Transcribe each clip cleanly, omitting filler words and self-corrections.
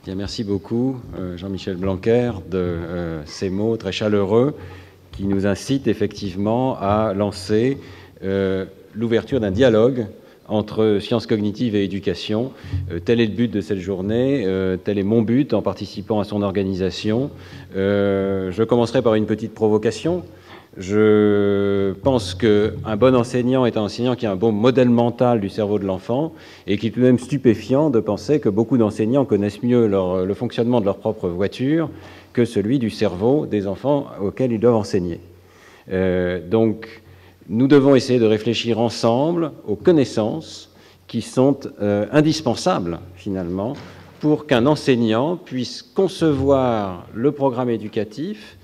Bien, merci beaucoup, Jean-Michel Blanquer, de ces mots très chaleureux qui nous incitent effectivement à lancer l'ouverture d'un dialogue entre sciences cognitives et éducation. Tel est le but de cette journée, tel est mon but en participant à son organisation. Je commencerai par une petite provocation. Je pense qu'un bon enseignant est un enseignant qui a un bon modèle mental du cerveau de l'enfant et qu'il est tout de même stupéfiant de penser que beaucoup d'enseignants connaissent mieux le fonctionnement de leur propre voiture que celui du cerveau des enfants auxquels ils doivent enseigner. Donc, nous devons essayer de réfléchir ensemble aux connaissances qui sont indispensables, finalement, pour qu'un enseignant puisse concevoir le programme éducatif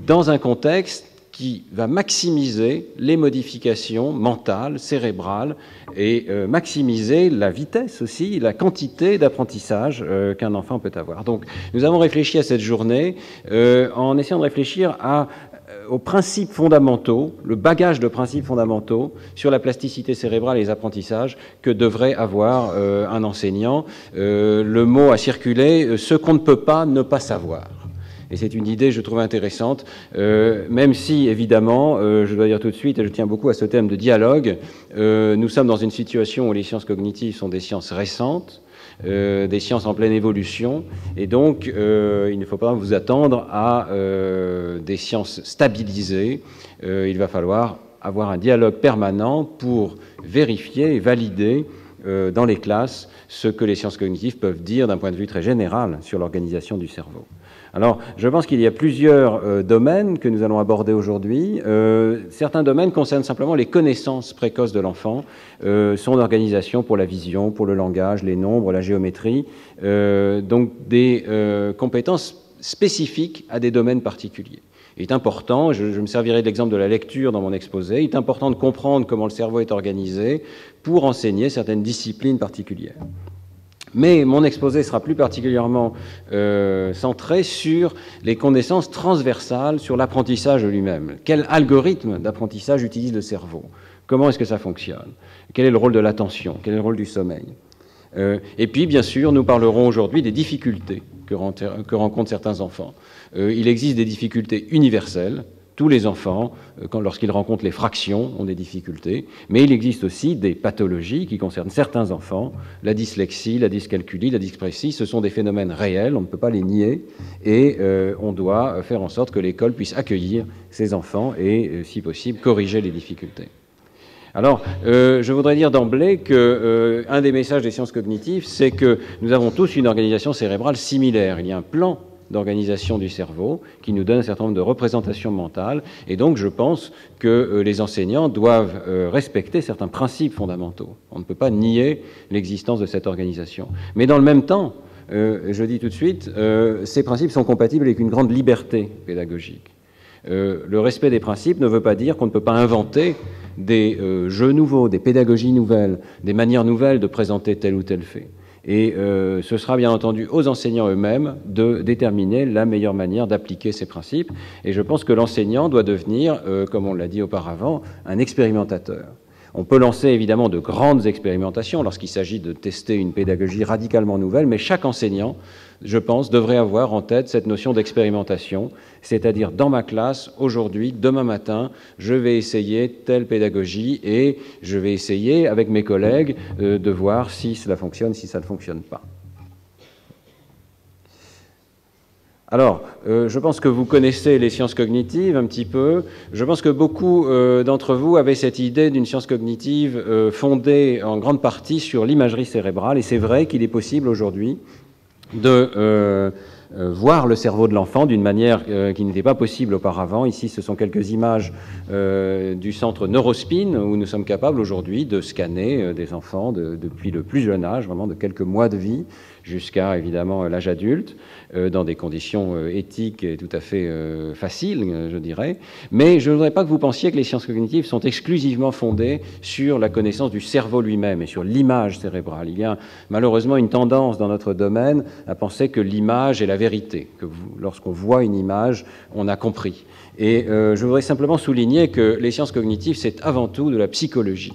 dans un contexte qui va maximiser les modifications mentales, cérébrales, et maximiser la vitesse aussi, la quantité d'apprentissage qu'un enfant peut avoir. Donc, nous avons réfléchi à cette journée en essayant de réfléchir aux principes fondamentaux, le bagage de principes fondamentaux sur la plasticité cérébrale et les apprentissages que devrait avoir un enseignant. Le mot a circulé, ce qu'on ne peut pas ne pas savoir. Et c'est une idée, je trouve, intéressante, même si, évidemment, je dois dire tout de suite, et je tiens beaucoup à ce thème de dialogue, nous sommes dans une situation où les sciences cognitives sont des sciences récentes, des sciences en pleine évolution, et donc il ne faut pas vous attendre à des sciences stabilisées. Il va falloir avoir un dialogue permanent pour vérifier et valider dans les classes ce que les sciences cognitives peuvent dire d'un point de vue très général sur l'organisation du cerveau. Alors, je pense qu'il y a plusieurs domaines que nous allons aborder aujourd'hui. Certains domaines concernent simplement les connaissances précoces de l'enfant, son organisation pour la vision, pour le langage, les nombres, la géométrie, donc des compétences spécifiques à des domaines particuliers. Il est important, je me servirai de l'exemple de la lecture dans mon exposé, il est important de comprendre comment le cerveau est organisé pour enseigner certaines disciplines particulières. Mais mon exposé sera plus particulièrement centré sur les connaissances transversales sur l'apprentissage lui-même. Quel algorithme d'apprentissage utilise le cerveau? Comment est-ce que ça fonctionne? Quel est le rôle de l'attention? Quel est le rôle du sommeil? Et puis, bien sûr, nous parlerons aujourd'hui des difficultés que rencontrent certains enfants. Il existe des difficultés universelles. Tous les enfants, lorsqu'ils rencontrent les fractions, ont des difficultés, mais il existe aussi des pathologies qui concernent certains enfants, la dyslexie, la dyscalculie, la dyspraxie, ce sont des phénomènes réels, on ne peut pas les nier, et on doit faire en sorte que l'école puisse accueillir ces enfants et, si possible, corriger les difficultés. Alors, je voudrais dire d'emblée qu'un des messages des sciences cognitives, c'est que nous avons tous une organisation cérébrale similaire. Il y a un plan d'organisation du cerveau qui nous donne un certain nombre de représentations mentales, et donc je pense que les enseignants doivent respecter certains principes fondamentaux. On ne peut pas nier l'existence de cette organisation. Mais dans le même temps, je dis tout de suite, ces principes sont compatibles avec une grande liberté pédagogique. Le respect des principes ne veut pas dire qu'on ne peut pas inventer des jeux nouveaux, des pédagogies nouvelles, des manières nouvelles de présenter tel ou tel fait. Et ce sera bien entendu aux enseignants eux-mêmes de déterminer la meilleure manière d'appliquer ces principes. Et je pense que l'enseignant doit devenir, comme on l'a dit auparavant, un expérimentateur. On peut lancer évidemment de grandes expérimentations lorsqu'il s'agit de tester une pédagogie radicalement nouvelle, mais chaque enseignant, je pense, devrait avoir en tête cette notion d'expérimentation, c'est-à-dire dans ma classe, aujourd'hui, demain matin, je vais essayer telle pédagogie et je vais essayer avec mes collègues de voir si cela fonctionne, si ça ne fonctionne pas. Alors, je pense que vous connaissez les sciences cognitives un petit peu. Je pense que beaucoup d'entre vous avaient cette idée d'une science cognitive fondée en grande partie sur l'imagerie cérébrale, et c'est vrai qu'il est possible aujourd'hui de voir le cerveau de l'enfant d'une manière qui n'était pas possible auparavant. Ici, ce sont quelques images du centre Neurospin, où nous sommes capables aujourd'hui de scanner des enfants depuis le plus jeune âge, vraiment de quelques mois de vie, jusqu'à évidemment l'âge adulte, dans des conditions éthiques et tout à fait faciles, je dirais. Mais je ne voudrais pas que vous pensiez que les sciences cognitives sont exclusivement fondées sur la connaissance du cerveau lui-même et sur l'image cérébrale. Il y a malheureusement une tendance dans notre domaine à penser que l'image est la vérité, que lorsqu'on voit une image, on a compris. Et je voudrais simplement souligner que les sciences cognitives, c'est avant tout de la psychologie.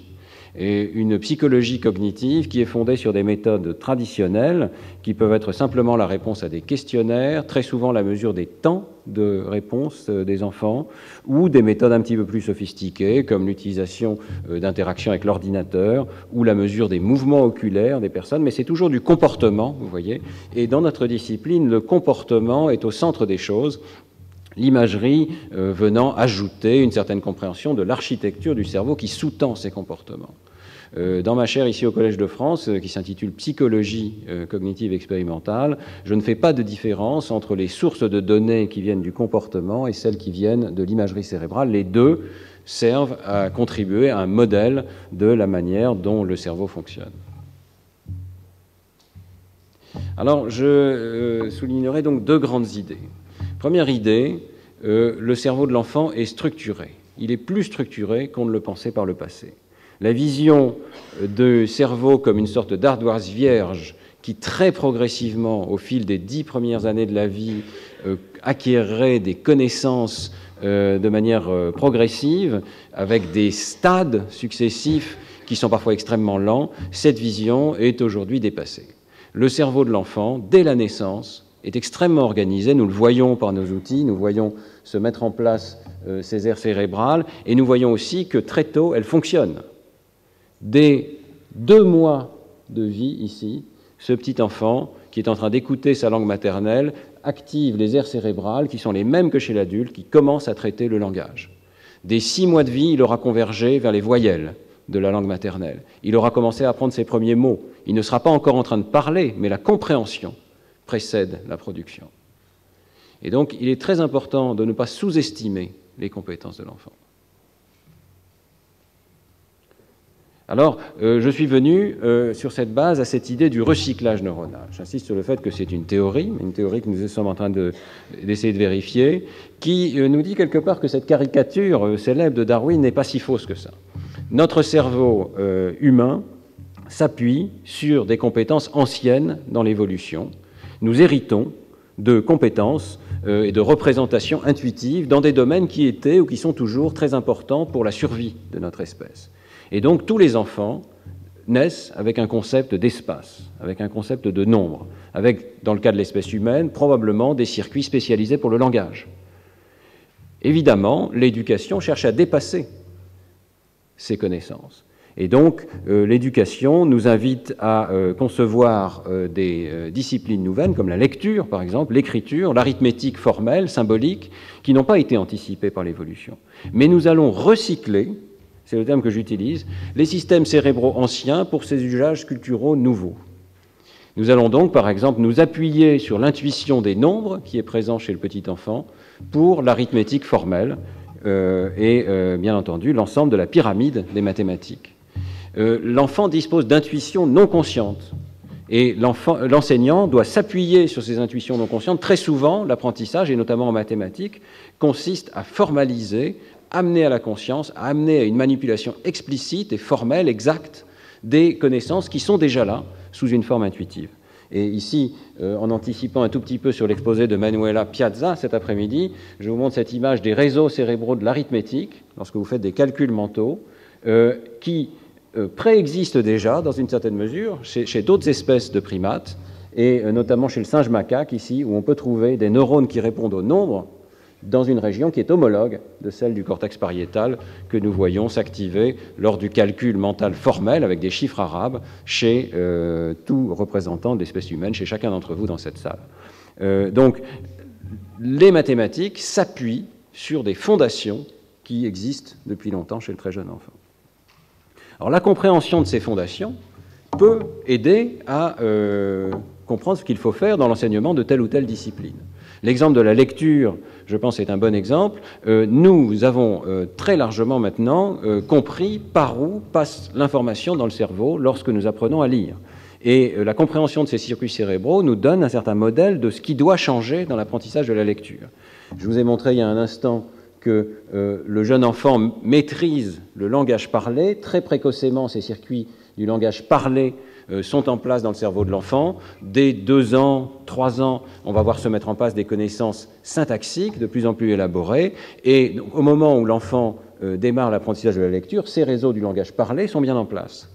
et une psychologie cognitive qui est fondée sur des méthodes traditionnelles qui peuvent être simplement la réponse à des questionnaires, très souvent la mesure des temps de réponse des enfants, ou des méthodes un petit peu plus sophistiquées comme l'utilisation d'interactions avec l'ordinateur ou la mesure des mouvements oculaires des personnes, mais c'est toujours du comportement, vous voyez, et dans notre discipline, le comportement est au centre des choses, l'imagerie venant ajouter une certaine compréhension de l'architecture du cerveau qui sous-tend ces comportements. Dans ma chaire ici au Collège de France, qui s'intitule Psychologie cognitive expérimentale, je ne fais pas de différence entre les sources de données qui viennent du comportement et celles qui viennent de l'imagerie cérébrale. Les deux servent à contribuer à un modèle de la manière dont le cerveau fonctionne. Alors, je soulignerai donc deux grandes idées. Première idée, le cerveau de l'enfant est structuré. Il est plus structuré qu'on ne le pensait par le passé. La vision du cerveau comme une sorte d'ardoise vierge qui, très progressivement, au fil des 10 premières années de la vie, acquerrait des connaissances de manière progressive, avec des stades successifs qui sont parfois extrêmement lents, cette vision est aujourd'hui dépassée. Le cerveau de l'enfant, dès la naissance, est extrêmement organisé. Nous le voyons par nos outils, nous voyons se mettre en place ces aires cérébrales, et nous voyons aussi que très tôt, elles fonctionnent. Dès 2 mois de vie ici, ce petit enfant qui est en train d'écouter sa langue maternelle active les aires cérébrales qui sont les mêmes que chez l'adulte, qui commencent à traiter le langage. Dès 6 mois de vie, il aura convergé vers les voyelles de la langue maternelle. Il aura commencé à apprendre ses premiers mots. Il ne sera pas encore en train de parler, mais la compréhension précède la production. Et donc, il est très important de ne pas sous-estimer les compétences de l'enfant. Alors, je suis venu sur cette base à cette idée du recyclage neuronal. J'insiste sur le fait que c'est une théorie que nous sommes en train d'essayer de vérifier, qui nous dit quelque part que cette caricature célèbre de Darwin n'est pas si fausse que ça. Notre cerveau humain s'appuie sur des compétences anciennes dans l'évolution. Nous héritons de compétences et de représentations intuitives dans des domaines qui étaient ou qui sont toujours très importants pour la survie de notre espèce. Et donc tous les enfants naissent avec un concept d'espace, avec un concept de nombre, avec, dans le cas de l'espèce humaine, probablement des circuits spécialisés pour le langage. Évidemment, l'éducation cherche à dépasser ces connaissances. Et donc, l'éducation nous invite à concevoir des disciplines nouvelles, comme la lecture, par exemple, l'écriture, l'arithmétique formelle, symbolique, qui n'ont pas été anticipées par l'évolution. Mais nous allons recycler, c'est le terme que j'utilise, les systèmes cérébraux anciens pour ces usages culturaux nouveaux. Nous allons donc, par exemple, nous appuyer sur l'intuition des nombres qui est présent chez le petit enfant pour l'arithmétique formelle et, bien entendu, l'ensemble de la pyramide des mathématiques. L'enfant dispose d'intuitions non conscientes et l'enseignant doit s'appuyer sur ces intuitions non conscientes. Très souvent, l'apprentissage, et notamment en mathématiques, consiste à formaliser, amener à la conscience, à amener à une manipulation explicite et formelle, exacte, des connaissances qui sont déjà là, sous une forme intuitive. Et ici, en anticipant un tout petit peu sur l'exposé de Manuela Piazza cet après-midi, je vous montre cette image des réseaux cérébraux de l'arithmétique, lorsque vous faites des calculs mentaux, qui préexistent déjà, dans une certaine mesure, chez d'autres espèces de primates, et notamment chez le singe macaque, ici, où on peut trouver des neurones qui répondent au nombre, dans une région qui est homologue de celle du cortex pariétal que nous voyons s'activer lors du calcul mental formel avec des chiffres arabes chez tout représentant de l'espèce humaine, chez chacun d'entre vous dans cette salle. Donc, les mathématiques s'appuient sur des fondations qui existent depuis longtemps chez le très jeune enfant. Alors, la compréhension de ces fondations peut aider à comprendre ce qu'il faut faire dans l'enseignement de telle ou telle discipline. L'exemple de la lecture, je pense, est un bon exemple. Nous avons très largement maintenant compris par où passe l'information dans le cerveau lorsque nous apprenons à lire. Et la compréhension de ces circuits cérébraux nous donne un certain modèle de ce qui doit changer dans l'apprentissage de la lecture. Je vous ai montré il y a un instant que le jeune enfant maîtrise le langage parlé. Très précocement, ces circuits du langage parlé sont en place dans le cerveau de l'enfant. Dès 2 ans, 3 ans, on va voir se mettre en place des connaissances syntaxiques de plus en plus élaborées. Et donc, au moment où l'enfant démarre l'apprentissage de la lecture, ces réseaux du langage parlé sont bien en place.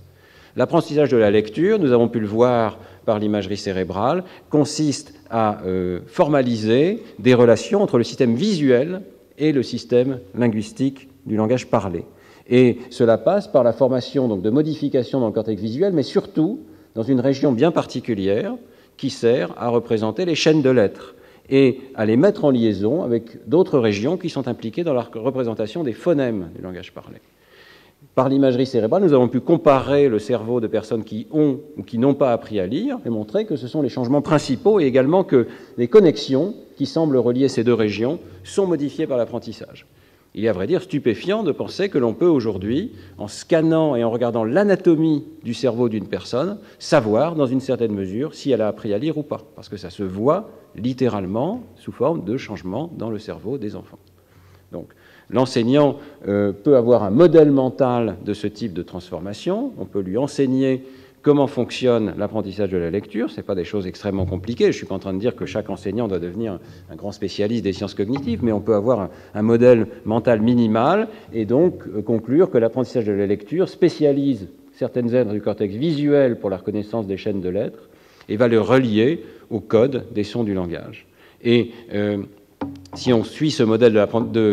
L'apprentissage de la lecture, nous avons pu le voir par l'imagerie cérébrale, consiste à formaliser des relations entre le système visuel et le système linguistique du langage parlé. Et cela passe par la formation donc, de modifications dans le cortex visuel, mais surtout dans une région bien particulière qui sert à représenter les chaînes de lettres et à les mettre en liaison avec d'autres régions qui sont impliquées dans la représentation des phonèmes du langage parlé. Par l'imagerie cérébrale, nous avons pu comparer le cerveau de personnes qui ont ou qui n'ont pas appris à lire et montrer que ce sont les changements principaux et également que les connexions qui semblent relier ces deux régions sont modifiées par l'apprentissage. Il est à vrai dire stupéfiant de penser que l'on peut aujourd'hui, en scannant et en regardant l'anatomie du cerveau d'une personne, savoir dans une certaine mesure si elle a appris à lire ou pas, parce que ça se voit littéralement sous forme de changements dans le cerveau des enfants. Donc, l'enseignant peut avoir un modèle mental de ce type de transformation, on peut lui enseigner comment fonctionne l'apprentissage de la lecture, ce n'est pas des choses extrêmement compliquées, je ne suis pas en train de dire que chaque enseignant doit devenir un grand spécialiste des sciences cognitives, mais on peut avoir un modèle mental minimal et donc conclure que l'apprentissage de la lecture spécialise certaines aires du cortex visuel pour la reconnaissance des chaînes de lettres et va le relier au code des sons du langage. Et si on suit ce modèle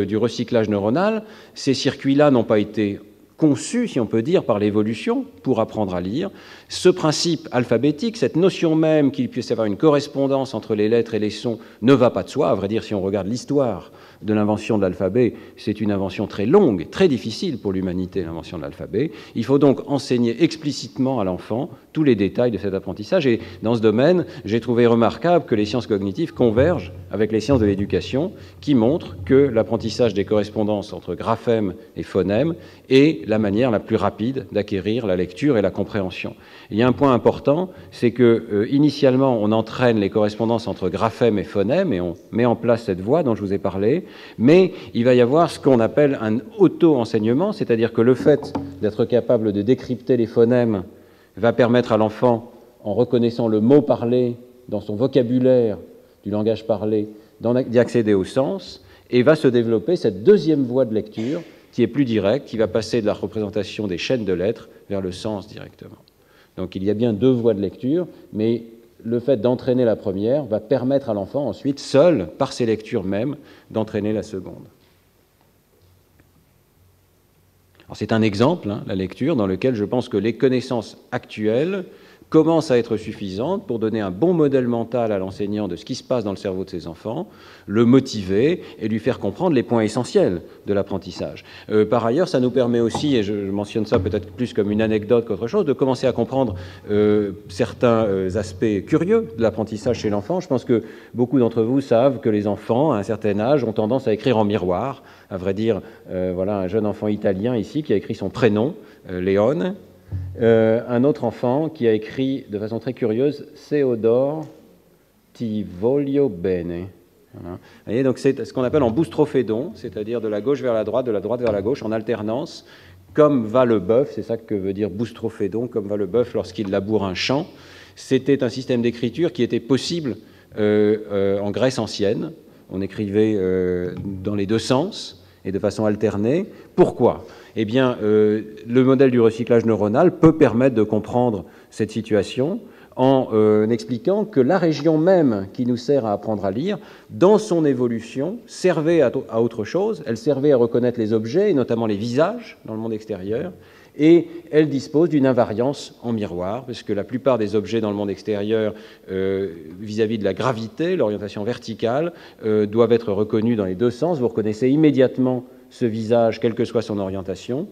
du recyclage neuronal, ces circuits-là n'ont pas été conçu, si on peut dire, par l'évolution pour apprendre à lire. Ce principe alphabétique, cette notion même qu'il puisse y avoir une correspondance entre les lettres et les sons ne va pas de soi. À vrai dire, si on regarde l'histoire de l'invention de l'alphabet, c'est une invention très longue, très difficile pour l'humanité, l'invention de l'alphabet. Il faut donc enseigner explicitement à l'enfant tous les détails de cet apprentissage. Et dans ce domaine, j'ai trouvé remarquable que les sciences cognitives convergent avec les sciences de l'éducation, qui montrent que l'apprentissage des correspondances entre graphèmes et phonèmes est la manière la plus rapide d'acquérir la lecture et la compréhension. Il y a un point important, c'est que initialement, on entraîne les correspondances entre graphèmes et phonèmes, et on met en place cette voie dont je vous ai parlé, mais il va y avoir ce qu'on appelle un auto-enseignement, c'est-à-dire que le fait d'être capable de décrypter les phonèmes va permettre à l'enfant, en reconnaissant le mot parlé dans son vocabulaire du langage parlé, d'y accéder au sens, et va se développer cette deuxième voie de lecture qui est plus directe, qui va passer de la représentation des chaînes de lettres vers le sens directement. Donc il y a bien deux voies de lecture, mais le fait d'entraîner la première va permettre à l'enfant ensuite, seul, par ses lectures même, d'entraîner la seconde. Alors c'est un exemple, la lecture, dans lequel je pense que les connaissances actuelles commence à être suffisante pour donner un bon modèle mental à l'enseignant de ce qui se passe dans le cerveau de ses enfants, le motiver et lui faire comprendre les points essentiels de l'apprentissage. Par ailleurs, ça nous permet aussi, et je mentionne ça peut-être plus comme une anecdote qu'autre chose, de commencer à comprendre certains aspects curieux de l'apprentissage chez l'enfant. Je pense que beaucoup d'entre vous savent que les enfants, à un certain âge, ont tendance à écrire en miroir. À vrai dire, voilà un jeune enfant italien ici qui a écrit son prénom, Léone. Un autre enfant qui a écrit de façon très curieuse « Theodore ti voglio bene ». Voilà. Vous voyez, donc c'est ce qu'on appelle en boustrophédon, c'est-à-dire de la gauche vers la droite, de la droite vers la gauche, en alternance, comme va le bœuf, c'est ça que veut dire boustrophédon, comme va le bœuf lorsqu'il laboure un champ. C'était un système d'écriture qui était possible en Grèce ancienne. On écrivait dans les deux sens et de façon alternée. Pourquoi ? Eh bien, le modèle du recyclage neuronal peut permettre de comprendre cette situation en expliquant que la région même qui nous sert à apprendre à lire, dans son évolution, servait à autre chose. Elle servait à reconnaître les objets, et notamment les visages, dans le monde extérieur, et elle dispose d'une invariance en miroir, puisque la plupart des objets dans le monde extérieur, vis-à-vis de la gravité, l'orientation verticale, doivent être reconnus dans les deux sens. Vous reconnaissez immédiatement ce visage, quelle que soit son orientation.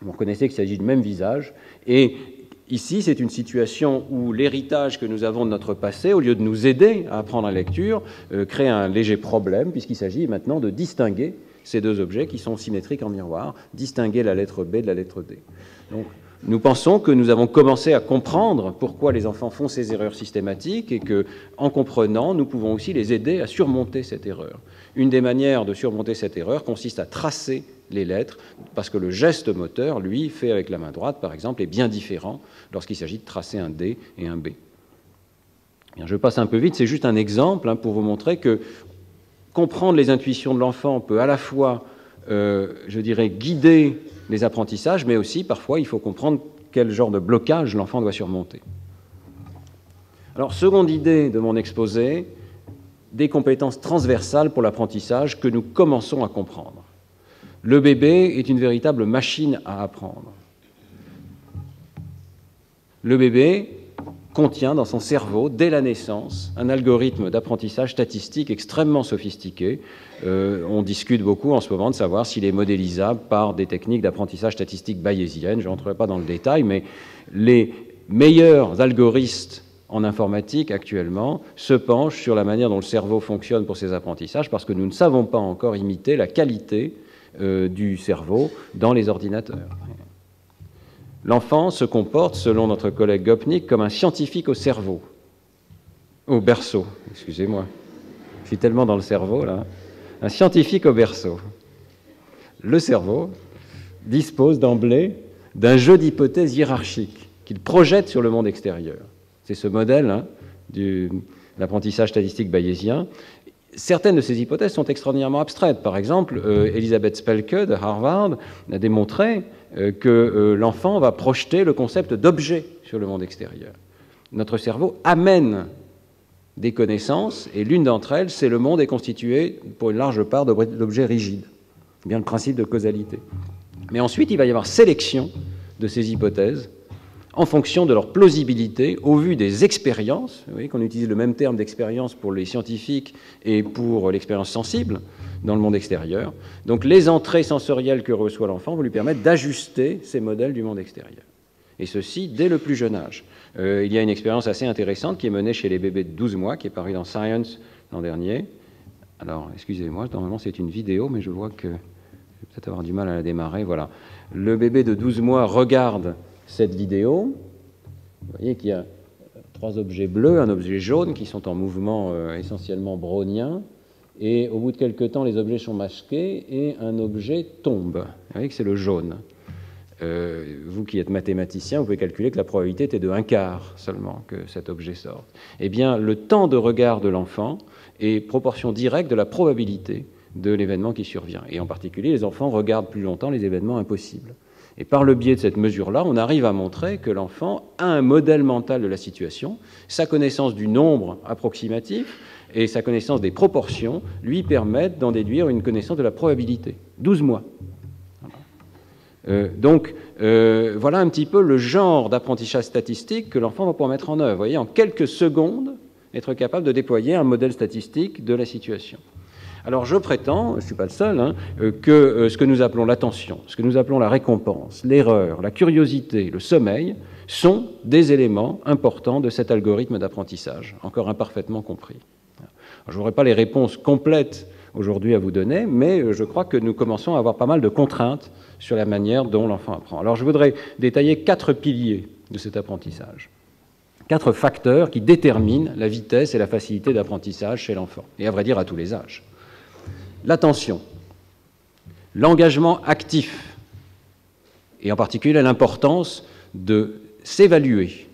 Vous reconnaissez qu'il s'agit du même visage. Et ici, c'est une situation où l'héritage que nous avons de notre passé, au lieu de nous aider à apprendre la lecture, crée un léger problème, puisqu'il s'agit maintenant de distinguer ces deux objets qui sont symétriques en miroir, distinguer la lettre B de la lettre D. Donc, nous pensons que nous avons commencé à comprendre pourquoi les enfants font ces erreurs systématiques et que, en comprenant, nous pouvons aussi les aider à surmonter cette erreur. Une des manières de surmonter cette erreur consiste à tracer les lettres, parce que le geste moteur, lui, fait avec la main droite, par exemple, est bien différent lorsqu'il s'agit de tracer un D et un B. Bien, je passe un peu vite, c'est juste un exemple pour vous montrer que comprendre les intuitions de l'enfant peut à la fois je dirais, guider les apprentissages, mais aussi, parfois, il faut comprendre quel genre de blocage l'enfant doit surmonter. Alors, seconde idée de mon exposé, des compétences transversales pour l'apprentissage que nous commençons à comprendre. Le bébé est une véritable machine à apprendre. Le bébé contient dans son cerveau, dès la naissance, un algorithme d'apprentissage statistique extrêmement sophistiqué. On discute beaucoup en ce moment de savoir s'il est modélisable par des techniques d'apprentissage statistique bayésienne. Je n'entrerai pas dans le détail, mais les meilleurs algorithmes en informatique actuellement se penchent sur la manière dont le cerveau fonctionne pour ces apprentissages, parce que nous ne savons pas encore imiter la qualité du cerveau dans les ordinateurs. L'enfant se comporte, selon notre collègue Gopnik, comme un scientifique au cerveau, au berceau, excusez-moi. Je suis tellement dans le cerveau, là. Un scientifique au berceau. Le cerveau dispose d'emblée d'un jeu d'hypothèses hiérarchiques qu'il projette sur le monde extérieur. C'est ce modèle de l'apprentissage statistique bayésien. Certaines de ces hypothèses sont extraordinairement abstraites. Par exemple, Elisabeth Spelke de Harvard a démontré que l'enfant va projeter le concept d'objet sur le monde extérieur. Notre cerveau amène des connaissances, et l'une d'entre elles, c'est le monde est constitué pour une large part d'objets rigides. C'est bien le principe de causalité. Mais ensuite, il va y avoir sélection de ces hypothèses en fonction de leur plausibilité au vu des expériences. Vous voyez qu'on utilise le même terme d'expérience pour les scientifiques et pour l'expérience sensible dans le monde extérieur. Donc les entrées sensorielles que reçoit l'enfant vont lui permettre d'ajuster ces modèles du monde extérieur. Et ceci dès le plus jeune âge. Il y a une expérience assez intéressante qui est menée chez les bébés de 12 mois, qui est parue dans Science l'an dernier. Alors, excusez-moi, normalement c'est une vidéo, mais je vois que je vais peut-être avoir du mal à la démarrer. Voilà. Le bébé de 12 mois regarde cette vidéo. Vous voyez qu'il y a 3 objets bleus, un objet jaune qui sont en mouvement essentiellement brownien. Et au bout de quelques temps, les objets sont masqués et un objet tombe. Vous voyez que c'est le jaune. Vous qui êtes mathématicien, vous pouvez calculer que la probabilité était de 1/4 seulement que cet objet sorte. Eh bien, le temps de regard de l'enfant est proportion directe de la probabilité de l'événement qui survient. Et en particulier, les enfants regardent plus longtemps les événements impossibles. Et par le biais de cette mesure-là, on arrive à montrer que l'enfant a un modèle mental de la situation, sa connaissance du nombre approximatif et sa connaissance des proportions lui permettent d'en déduire une connaissance de la probabilité. 12 mois. Voilà un petit peu le genre d'apprentissage statistique que l'enfant va pouvoir mettre en œuvre. Vous voyez, en quelques secondes, être capable de déployer un modèle statistique de la situation. Alors je prétends, je ne suis pas le seul, que ce que nous appelons l'attention, ce que nous appelons la récompense, l'erreur, la curiosité, le sommeil, sont des éléments importants de cet algorithme d'apprentissage, encore imparfaitement compris. Alors, je n'aurai pas les réponses complètes aujourd'hui à vous donner, mais je crois que nous commençons à avoir pas mal de contraintes sur la manière dont l'enfant apprend. Alors je voudrais détailler 4 piliers de cet apprentissage. 4 facteurs qui déterminent la vitesse et la facilité d'apprentissage chez l'enfant, et à vrai dire à tous les âges. L'attention, l'engagement actif, et en particulier l'importance de s'évaluer,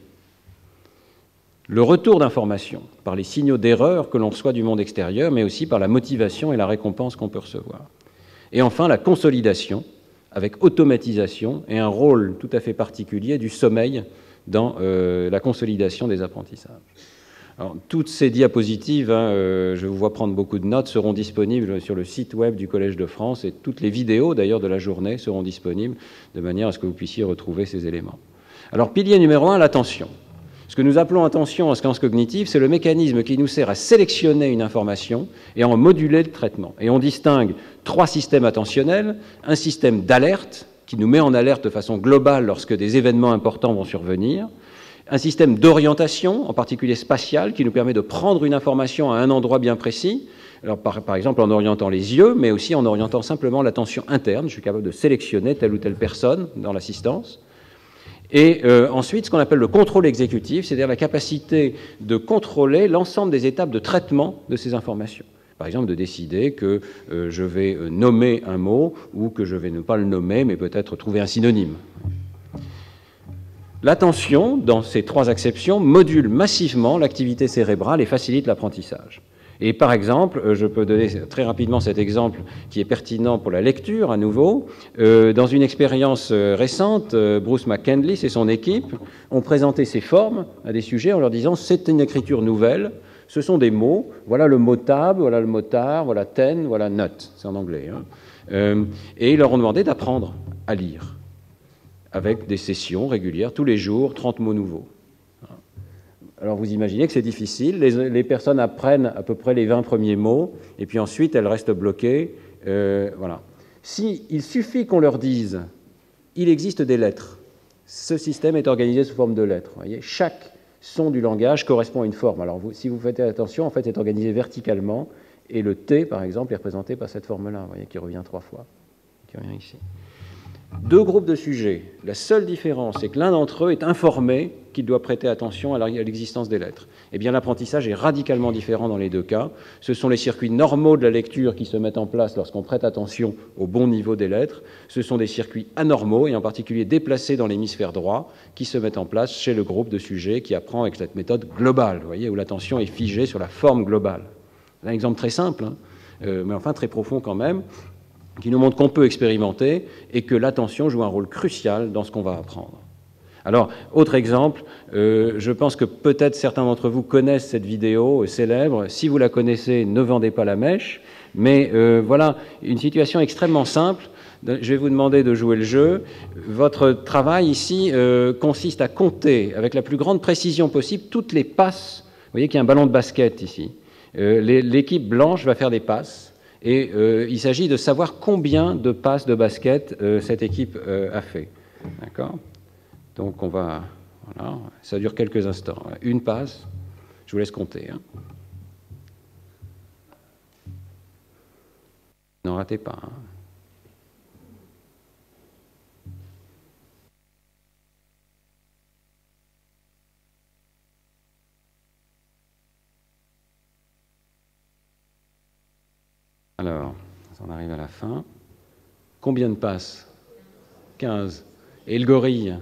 le retour d'information par les signaux d'erreur que l'on reçoit du monde extérieur, mais aussi par la motivation et la récompense qu'on peut recevoir. Et enfin, la consolidation, avec automatisation et un rôle tout à fait particulier du sommeil dans la consolidation des apprentissages. Alors, toutes ces diapositives, je vous vois prendre beaucoup de notes, seront disponibles sur le site web du Collège de France, et toutes les vidéos d'ailleurs de la journée seront disponibles de manière à ce que vous puissiez retrouver ces éléments. Alors, pilier numéro 1, l'attention. Ce que nous appelons attention en sciences cognitives, c'est le mécanisme qui nous sert à sélectionner une information et à en moduler le traitement. Et on distingue 3 systèmes attentionnels, un système d'alerte qui nous met en alerte de façon globale lorsque des événements importants vont survenir, un système d'orientation, en particulier spatial, qui nous permet de prendre une information à un endroit bien précis, alors par exemple en orientant les yeux, mais aussi en orientant simplement l'attention interne. Je suis capable de sélectionner telle ou telle personne dans l'assistance. Et ensuite, ce qu'on appelle le contrôle exécutif, c'est-à-dire la capacité de contrôler l'ensemble des étapes de traitement de ces informations. Par exemple, de décider que je vais nommer un mot ou que je vais ne pas le nommer, mais peut-être trouver un synonyme. L'attention, dans ces 3 acceptions, module massivement l'activité cérébrale et facilite l'apprentissage. Et par exemple, je peux donner très rapidement cet exemple qui est pertinent pour la lecture à nouveau. Dans une expérience récente, Bruce McKinley et son équipe ont présenté ces formes à des sujets en leur disant c'est une écriture nouvelle, ce sont des mots, voilà le mot tab, voilà le mot tar, voilà ten, voilà nut, c'est en anglais. Et ils leur ont demandé d'apprendre à lire avec des sessions régulières, tous les jours, 30 mots nouveaux. Alors vous imaginez que c'est difficile, les personnes apprennent à peu près les 20 premiers mots, et puis ensuite elles restent bloquées. Voilà. Il suffit qu'on leur dise « il existe des lettres », ce système est organisé sous forme de lettres. Vous voyez, chaque son du langage correspond à une forme. Alors si vous faites attention, en fait c'est organisé verticalement, et le T, par exemple, est représenté par cette forme-là, vous voyez, qui revient 3 fois, qui revient ici. 2 groupes de sujets. La seule différence, c'est que l'un d'entre eux est informé qu'il doit prêter attention à l'existence des lettres. Eh bien, l'apprentissage est radicalement différent dans les 2 cas. Ce sont les circuits normaux de la lecture qui se mettent en place lorsqu'on prête attention au bon niveau des lettres. Ce sont des circuits anormaux, et en particulier déplacés dans l'hémisphère droit, qui se mettent en place chez le groupe de sujets qui apprend avec cette méthode globale, vous voyez, où l'attention est figée sur la forme globale. C'est un exemple très simple, mais enfin très profond quand même, qui nous montre qu'on peut expérimenter et que l'attention joue un rôle crucial dans ce qu'on va apprendre. Alors, autre exemple, je pense que peut-être certains d'entre vous connaissent cette vidéo célèbre. Si vous la connaissez, ne vendez pas la mèche. Mais voilà une situation extrêmement simple. Je vais vous demander de jouer le jeu. Votre travail ici consiste à compter avec la plus grande précision possible toutes les passes. Vous voyez qu'il y a un ballon de basket ici. L'équipe blanche va faire des passes. Et il s'agit de savoir combien de passes de basket cette équipe a fait. D'accord ? Donc on va... Voilà, ça dure quelques instants. Une passe, je vous laisse compter. N'en ratez pas. Alors, on arrive à la fin. Combien de passes? 15. Et le gorille?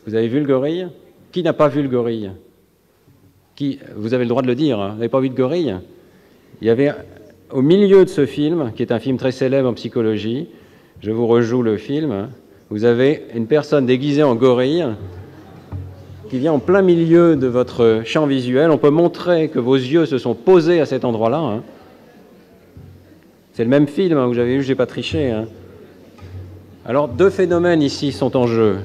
Vous avez vu le gorille? Qui n'a pas vu le gorille? Vous avez le droit de le dire, hein. Vous n'avez pas vu de gorille? Il y avait, au milieu de ce film, qui est un film très célèbre en psychologie, je vous rejoue le film, vous avez une personne déguisée en gorille qui vient en plein milieu de votre champ visuel. On peut montrer que vos yeux se sont posés à cet endroit-là, hein. C'est le même film, hein, vous avez vu, je n'ai pas triché. Hein. Alors, 2 phénomènes ici sont en jeu.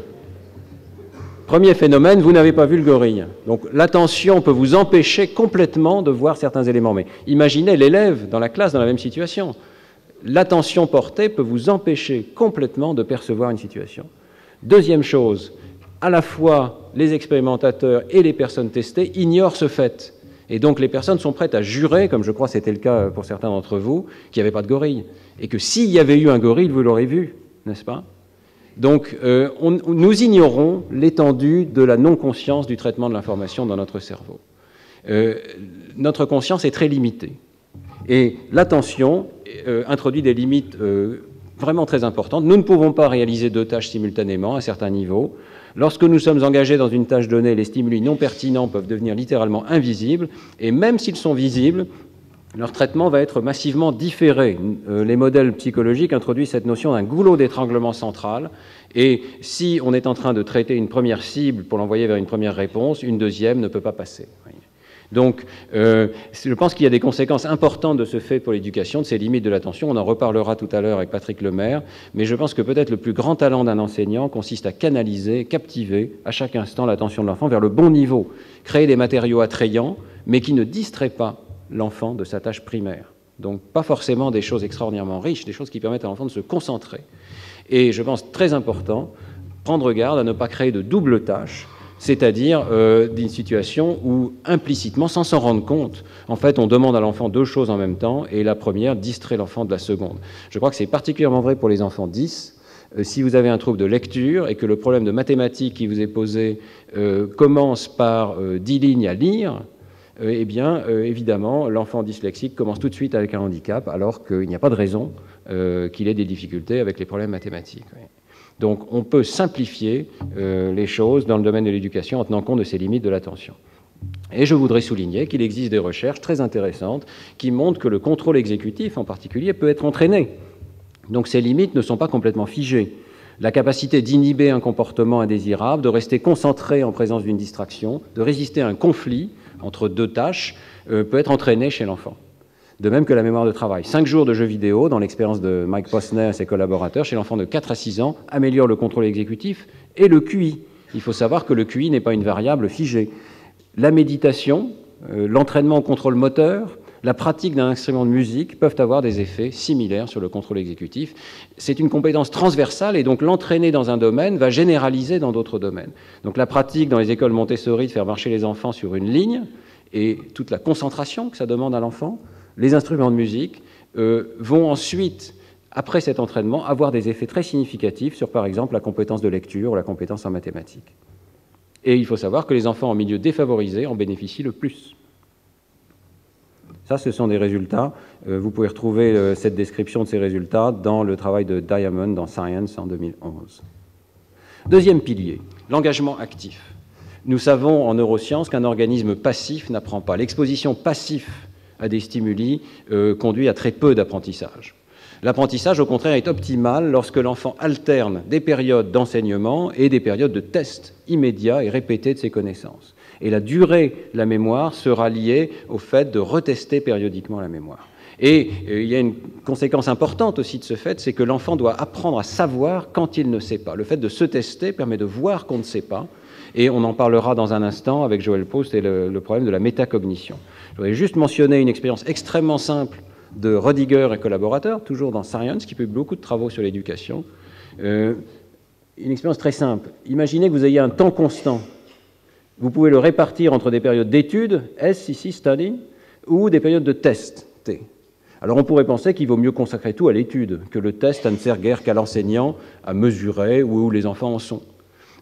Premier phénomène, vous n'avez pas vu le gorille. Donc, l'attention peut vous empêcher complètement de voir certains éléments. Mais imaginez l'élève dans la classe dans la même situation. L'attention portée peut vous empêcher complètement de percevoir une situation. Deuxième chose, à la fois les expérimentateurs et les personnes testées ignorent ce fait. Et donc les personnes sont prêtes à jurer, comme je crois c'était le cas pour certains d'entre vous, qu'il n'y avait pas de gorille. Et que s'il y avait eu un gorille, vous l'aurez vu, n'est-ce pas? Donc nous ignorons l'étendue de la non-conscience du traitement de l'information dans notre cerveau. Notre conscience est très limitée. Et l'attention introduit des limites vraiment très importantes. Nous ne pouvons pas réaliser 2 tâches simultanément à certains niveaux. Lorsque nous sommes engagés dans une tâche donnée, les stimuli non pertinents peuvent devenir littéralement invisibles, et même s'ils sont visibles, leur traitement va être massivement différé. Les modèles psychologiques introduisent cette notion d'un goulot d'étranglement central, et si on est en train de traiter une première cible pour l'envoyer vers une première réponse, une deuxième ne peut pas passer. Donc, je pense qu'il y a des conséquences importantes de ce fait pour l'éducation, de ces limites de l'attention. On en reparlera tout à l'heure avec Patrick Lemaire, mais je pense que peut-être le plus grand talent d'un enseignant consiste à canaliser, captiver à chaque instant l'attention de l'enfant vers le bon niveau, créer des matériaux attrayants, mais qui ne distraient pas l'enfant de sa tâche primaire. Donc, pas forcément des choses extraordinairement riches, des choses qui permettent à l'enfant de se concentrer. Et je pense très important, prendre garde à ne pas créer de double tâche, c'est-à-dire d'une situation où, implicitement, sans s'en rendre compte, en fait, on demande à l'enfant 2 choses en même temps, et la première distrait l'enfant de la seconde. Je crois que c'est particulièrement vrai pour les enfants 10. Si vous avez un trouble de lecture et que le problème de mathématiques qui vous est posé commence par 10 lignes à lire, eh bien, évidemment, l'enfant dyslexique commence tout de suite avec un handicap, alors qu'il n'y a pas de raison qu'il ait des difficultés avec les problèmes mathématiques. Oui. Donc on peut simplifier les choses dans le domaine de l'éducation en tenant compte de ces limites de l'attention. Et je voudrais souligner qu'il existe des recherches très intéressantes qui montrent que le contrôle exécutif, en particulier, peut être entraîné. Donc ces limites ne sont pas complètement figées. La capacité d'inhiber un comportement indésirable, de rester concentré en présence d'une distraction, de résister à un conflit entre deux tâches, peut être entraînée chez l'enfant. De même que la mémoire de travail. 5 jours de jeux vidéo, dans l'expérience de Mike Posner et ses collaborateurs, chez l'enfant de 4 à 6 ans, améliore le contrôle exécutif et le QI. Il faut savoir que le QI n'est pas une variable figée. La méditation, l'entraînement au contrôle moteur, la pratique d'un instrument de musique peuvent avoir des effets similaires sur le contrôle exécutif. C'est une compétence transversale et donc l'entraîner dans un domaine va généraliser dans d'autres domaines. Donc la pratique dans les écoles Montessori de faire marcher les enfants sur une ligne et toute la concentration que ça demande à l'enfant, les instruments de musique vont ensuite, après cet entraînement, avoir des effets très significatifs sur, par exemple, la compétence de lecture ou la compétence en mathématiques. Et il faut savoir que les enfants en milieu défavorisé en bénéficient le plus. Ça, ce sont des résultats. Vous pouvez retrouver cette description de ces résultats dans le travail de Diamond dans Science en 2011. Deuxième pilier, l'engagement actif. Nous savons en neurosciences qu'un organisme passif n'apprend pas. L'exposition passive à des stimuli conduit à très peu d'apprentissage. L'apprentissage, au contraire, est optimal lorsque l'enfant alterne des périodes d'enseignement et des périodes de tests immédiats et répétés de ses connaissances. Et la durée de la mémoire sera liée au fait de retester périodiquement la mémoire. Et il y a une conséquence importante aussi de ce fait, c'est que l'enfant doit apprendre à savoir quand il ne sait pas. Le fait de se tester permet de voir qu'on ne sait pas, et on en parlera dans un instant avec Joël Post et le problème de la métacognition. Je voudrais juste mentionner une expérience extrêmement simple de Rodiger et collaborateurs, toujours dans Science, qui publie beaucoup de travaux sur l'éducation. Une expérience très simple. Imaginez que vous ayez un temps constant. Vous pouvez le répartir entre des périodes d'études, S ici, study, ou des périodes de test, T. Alors on pourrait penser qu'il vaut mieux consacrer tout à l'étude, que le test, ça ne sert guère qu'à l'enseignant à mesurer où les enfants en sont.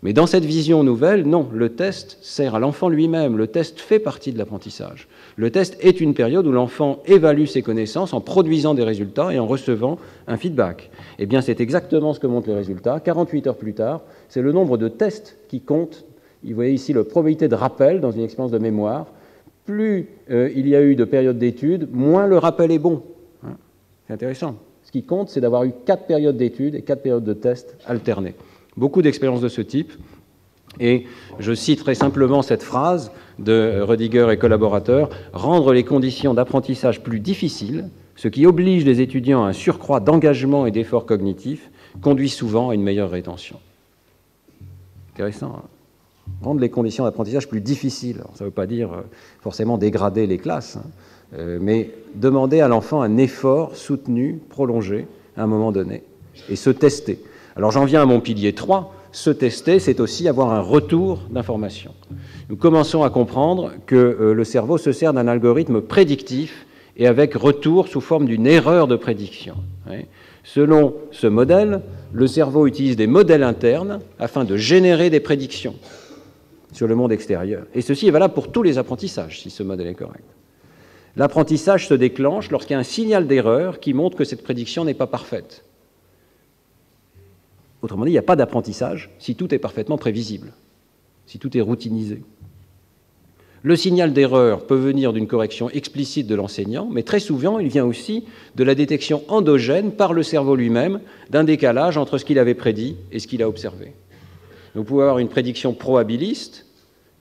Mais dans cette vision nouvelle, non, le test sert à l'enfant lui-même, le test fait partie de l'apprentissage. Le test est une période où l'enfant évalue ses connaissances en produisant des résultats et en recevant un feedback. Eh bien, c'est exactement ce que montrent les résultats. 48 heures plus tard, c'est le nombre de tests qui compte. Vous voyez ici la probabilité de rappel dans une expérience de mémoire. Plus il y a eu de périodes d'études, moins le rappel est bon. C'est intéressant. Ce qui compte, c'est d'avoir eu 4 périodes d'études et 4 périodes de tests alternées. Beaucoup d'expériences de ce type. Et je citerai simplement cette phrase de Rodiger et collaborateurs, « Rendre les conditions d'apprentissage plus difficiles, ce qui oblige les étudiants à un surcroît d'engagement et d'efforts cognitifs, conduit souvent à une meilleure rétention. » Intéressant, hein? Rendre les conditions d'apprentissage plus difficiles. Alors, ça ne veut pas dire forcément dégrader les classes, hein, mais demander à l'enfant un effort soutenu, prolongé, à un moment donné, et se tester. Alors j'en viens à mon pilier 3. Se tester, c'est aussi avoir un retour d'information. Nous commençons à comprendre que le cerveau se sert d'un algorithme prédictif et avec retour sous forme d'une erreur de prédiction. Selon ce modèle, le cerveau utilise des modèles internes afin de générer des prédictions sur le monde extérieur. Et ceci est valable pour tous les apprentissages, si ce modèle est correct. L'apprentissage se déclenche lorsqu'il y a un signal d'erreur qui montre que cette prédiction n'est pas parfaite. Autrement dit, il n'y a pas d'apprentissage si tout est parfaitement prévisible, si tout est routinisé. Le signal d'erreur peut venir d'une correction explicite de l'enseignant, mais très souvent, il vient aussi de la détection endogène par le cerveau lui-même d'un décalage entre ce qu'il avait prédit et ce qu'il a observé. Vous pouvez avoir une prédiction probabiliste,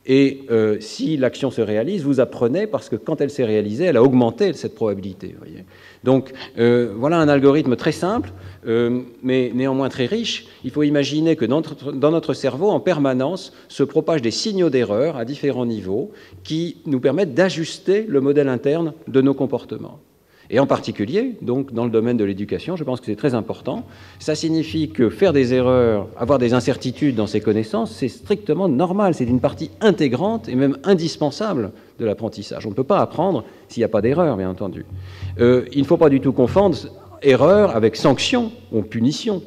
et si l'action se réalise, vous apprenez parce que quand elle s'est réalisée, elle a augmenté cette probabilité. Voyez. Donc voilà un algorithme très simple, mais néanmoins très riche. Il faut imaginer que dans notre cerveau, en permanence, se propagent des signaux d'erreur à différents niveaux qui nous permettent d'ajuster le modèle interne de nos comportements. Et en particulier, donc, dans le domaine de l'éducation, je pense que c'est très important. Ça signifie que faire des erreurs, avoir des incertitudes dans ses connaissances, c'est strictement normal. C'est une partie intégrante et même indispensable de l'apprentissage. On ne peut pas apprendre s'il n'y a pas d'erreur, bien entendu. Il ne faut pas du tout confondre erreur avec sanction ou punition.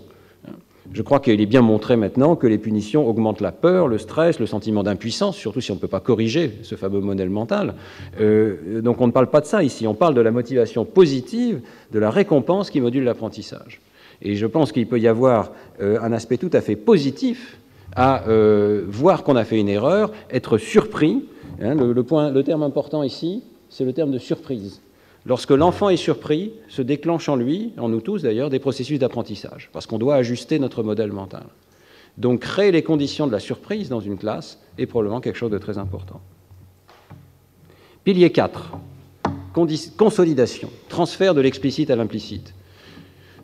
Je crois qu'il est bien montré maintenant que les punitions augmentent la peur, le stress, le sentiment d'impuissance, surtout si on ne peut pas corriger ce fameux modèle mental. Donc on ne parle pas de ça ici, on parle de la motivation positive, de la récompense qui module l'apprentissage. Et je pense qu'il peut y avoir un aspect tout à fait positif à voir qu'on a fait une erreur, être surpris, Hein, le terme important ici, c'est le terme de surprise. Lorsque l'enfant est surpris, se déclenche en lui, en nous tous d'ailleurs, des processus d'apprentissage, parce qu'on doit ajuster notre modèle mental. Donc créer les conditions de la surprise dans une classe est probablement quelque chose de très important. Pilier 4, consolidation, transfert de l'explicite à l'implicite.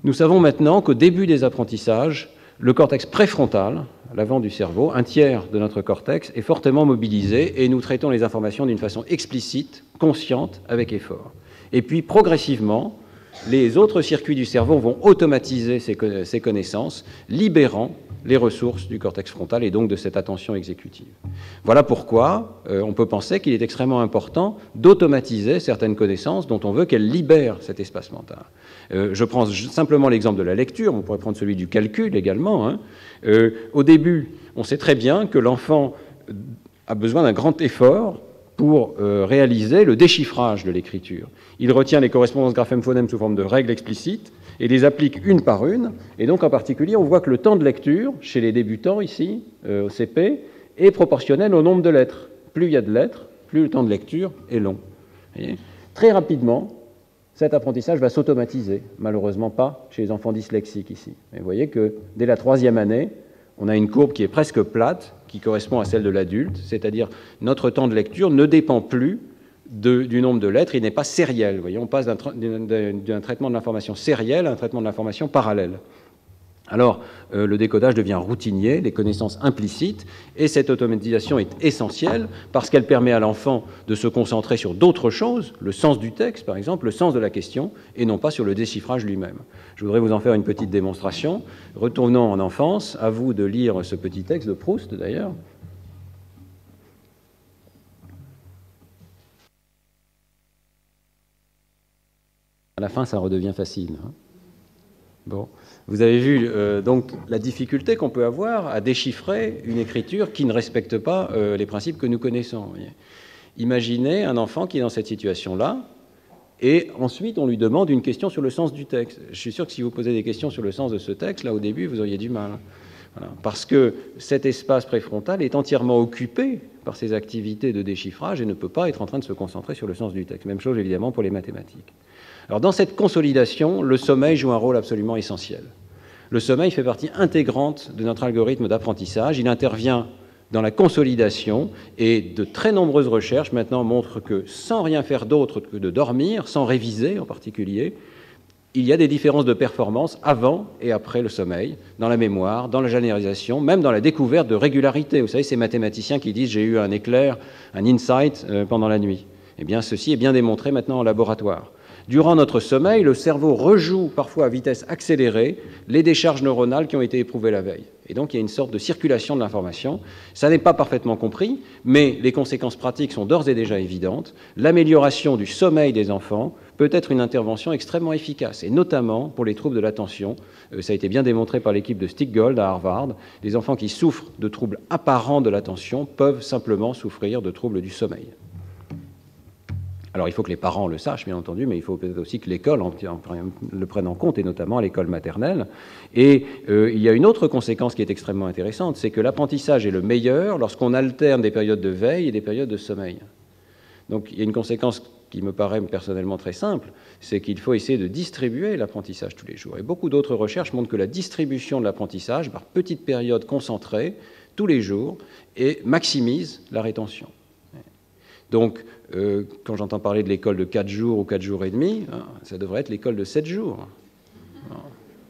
Nous savons maintenant qu'au début des apprentissages, le cortex préfrontal, l'avant du cerveau, un tiers de notre cortex, est fortement mobilisé et nous traitons les informations d'une façon explicite, consciente, avec effort. Et puis, progressivement, les autres circuits du cerveau vont automatiser ces connaissances, libérant les ressources du cortex frontal et donc de cette attention exécutive. Voilà pourquoi on peut penser qu'il est extrêmement important d'automatiser certaines connaissances dont on veut qu'elles libèrent cet espace mental. Je prends simplement l'exemple de la lecture, on pourrait prendre celui du calcul également. Hein. Au début, on sait très bien que l'enfant a besoin d'un grand effort pour réaliser le déchiffrage de l'écriture. Il retient les correspondances graphèmes-phonèmes sous forme de règles explicites et les applique une par une. Et donc, en particulier, on voit que le temps de lecture, chez les débutants ici, au CP, est proportionnel au nombre de lettres. Plus il y a de lettres, plus le temps de lecture est long. Très rapidement, cet apprentissage va s'automatiser. Malheureusement pas chez les enfants dyslexiques ici. Et vous voyez que dès la 3e année, on a une courbe qui est presque plate, qui correspond à celle de l'adulte, c'est-à-dire notre temps de lecture ne dépend plus du nombre de lettres, il n'est pas sériel. Vous voyez, on passe d'un traitement de l'information sériel à un traitement de l'information parallèle. Alors, le décodage devient routinier, les connaissances implicites, et cette automatisation est essentielle parce qu'elle permet à l'enfant de se concentrer sur d'autres choses, le sens du texte par exemple, le sens de la question, et non pas sur le déchiffrage lui-même. Je voudrais vous en faire une petite démonstration. Retournons en enfance, à vous de lire ce petit texte de Proust d'ailleurs. À la fin, ça redevient facile. Hein. Bon. Vous avez vu donc la difficulté qu'on peut avoir à déchiffrer une écriture qui ne respecte pas les principes que nous connaissons. Imaginez un enfant qui est dans cette situation-là, et ensuite on lui demande une question sur le sens du texte. Je suis sûr que si vous posez des questions sur le sens de ce texte, là au début vous auriez du mal. Voilà. Parce que cet espace préfrontal est entièrement occupé par ces activités de déchiffrage et ne peut pas être en train de se concentrer sur le sens du texte. Même chose évidemment pour les mathématiques. Alors dans cette consolidation, le sommeil joue un rôle absolument essentiel. Le sommeil fait partie intégrante de notre algorithme d'apprentissage. Il intervient dans la consolidation et de très nombreuses recherches maintenant montrent que sans rien faire d'autre que de dormir, sans réviser en particulier, il y a des différences de performance avant et après le sommeil, dans la mémoire, dans la généralisation, même dans la découverte de régularité. Vous savez, ces mathématiciens qui disent « j'ai eu un éclair, un insight pendant la nuit ». Eh bien, ceci est bien démontré maintenant en laboratoire. Durant notre sommeil, le cerveau rejoue parfois à vitesse accélérée les décharges neuronales qui ont été éprouvées la veille. Et donc, il y a une sorte de circulation de l'information. Ça n'est pas parfaitement compris, mais les conséquences pratiques sont d'ores et déjà évidentes. L'amélioration du sommeil des enfants peut être une intervention extrêmement efficace, et notamment pour les troubles de l'attention. Ça a été bien démontré par l'équipe de Stick-Gold à Harvard. Les enfants qui souffrent de troubles apparents de l'attention peuvent simplement souffrir de troubles du sommeil. Alors, il faut que les parents le sachent, bien entendu, mais il faut peut-être aussi que l'école le prenne en compte, et notamment à l'école maternelle. Et il y a une autre conséquence qui est extrêmement intéressante, c'est que l'apprentissage est le meilleur lorsqu'on alterne des périodes de veille et des périodes de sommeil. Donc, il y a une conséquence qui me paraît personnellement très simple, c'est qu'il faut essayer de distribuer l'apprentissage tous les jours. Et beaucoup d'autres recherches montrent que la distribution de l'apprentissage par petites périodes concentrées, tous les jours, maximise la rétention. Donc, quand j'entends parler de l'école de 4 jours ou 4 jours et demi, ça devrait être l'école de 7 jours.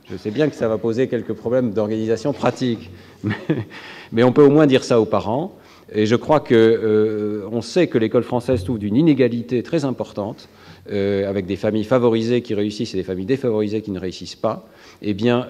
Je sais bien que ça va poser quelques problèmes d'organisation pratique, mais on peut au moins dire ça aux parents. Et je crois qu'on sait que l'école française souffre d'une inégalité très importante, avec des familles favorisées qui réussissent et des familles défavorisées qui ne réussissent pas. Eh bien,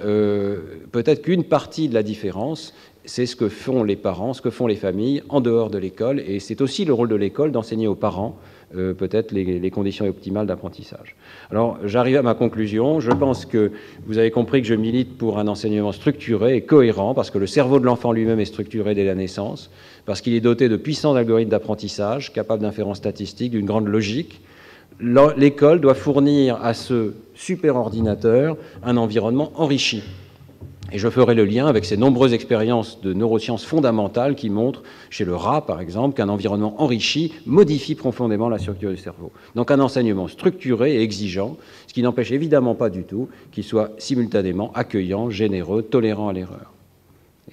peut-être qu'une partie de la différence, c'est ce que font les parents, ce que font les familles en dehors de l'école, et c'est aussi le rôle de l'école d'enseigner aux parents peut-être les conditions optimales d'apprentissage. Alors, j'arrive à ma conclusion. Je pense que vous avez compris que je milite pour un enseignement structuré et cohérent, parce que le cerveau de l'enfant lui-même est structuré dès la naissance, parce qu'il est doté de puissants algorithmes d'apprentissage, capables d'inférence statistique, d'une grande logique. L'école doit fournir à ce superordinateur un environnement enrichi. Et je ferai le lien avec ces nombreuses expériences de neurosciences fondamentales qui montrent, chez le rat par exemple, qu'un environnement enrichi modifie profondément la structure du cerveau. Donc un enseignement structuré et exigeant, ce qui n'empêche évidemment pas du tout qu'il soit simultanément accueillant, généreux, tolérant à l'erreur.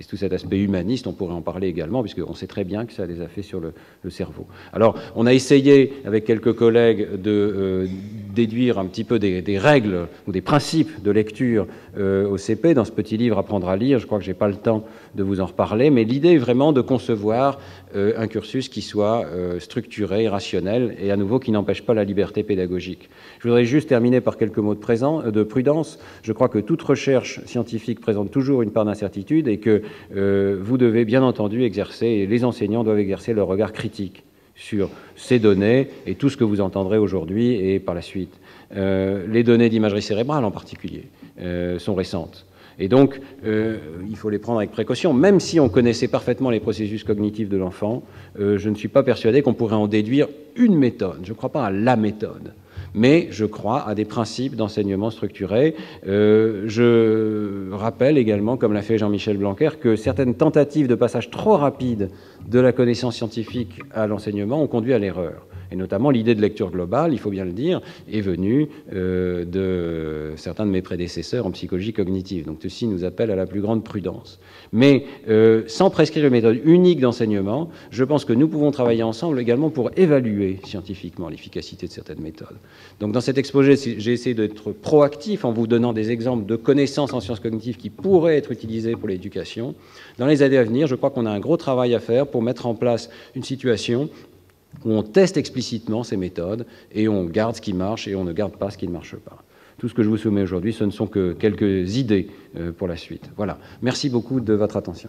Et tout cet aspect humaniste, on pourrait en parler également, puisqu'on sait très bien que ça a des effets sur le cerveau. Alors, on a essayé, avec quelques collègues, de déduire un petit peu des règles ou des principes de lecture au CP dans ce petit livre « Apprendre à lire ». Je crois que je n'ai pas le temps de vous en reparler, mais l'idée est vraiment de concevoir un cursus qui soit structuré, rationnel, et à nouveau qui n'empêche pas la liberté pédagogique. Je voudrais juste terminer par quelques mots de prudence. Je crois que toute recherche scientifique présente toujours une part d'incertitude et que vous devez bien entendu exercer, et les enseignants doivent exercer leur regard critique sur ces données et tout ce que vous entendrez aujourd'hui et par la suite. Les données d'imagerie cérébrale en particulier sont récentes. Et donc, il faut les prendre avec précaution. Même si on connaissait parfaitement les processus cognitifs de l'enfant, je ne suis pas persuadé qu'on pourrait en déduire une méthode. Je ne crois pas à la méthode. Mais je crois à des principes d'enseignement structuré. Je rappelle également, comme l'a fait Jean-Michel Blanquer, que certaines tentatives de passage trop rapide de la connaissance scientifique à l'enseignement ont conduit à l'erreur. Et notamment l'idée de lecture globale, il faut bien le dire, est venue de certains de mes prédécesseurs en psychologie cognitive. Donc ceci nous appelle à la plus grande prudence. Mais sans prescrire une méthode unique d'enseignement, je pense que nous pouvons travailler ensemble également pour évaluer scientifiquement l'efficacité de certaines méthodes. Donc dans cet exposé, j'ai essayé d'être proactif en vous donnant des exemples de connaissances en sciences cognitives qui pourraient être utilisées pour l'éducation. Dans les années à venir, je crois qu'on a un gros travail à faire pour mettre en place une situation où on teste explicitement ces méthodes et on garde ce qui marche et on ne garde pas ce qui ne marche pas. Tout ce que je vous soumets aujourd'hui, ce ne sont que quelques idées pour la suite. Voilà. Merci beaucoup de votre attention.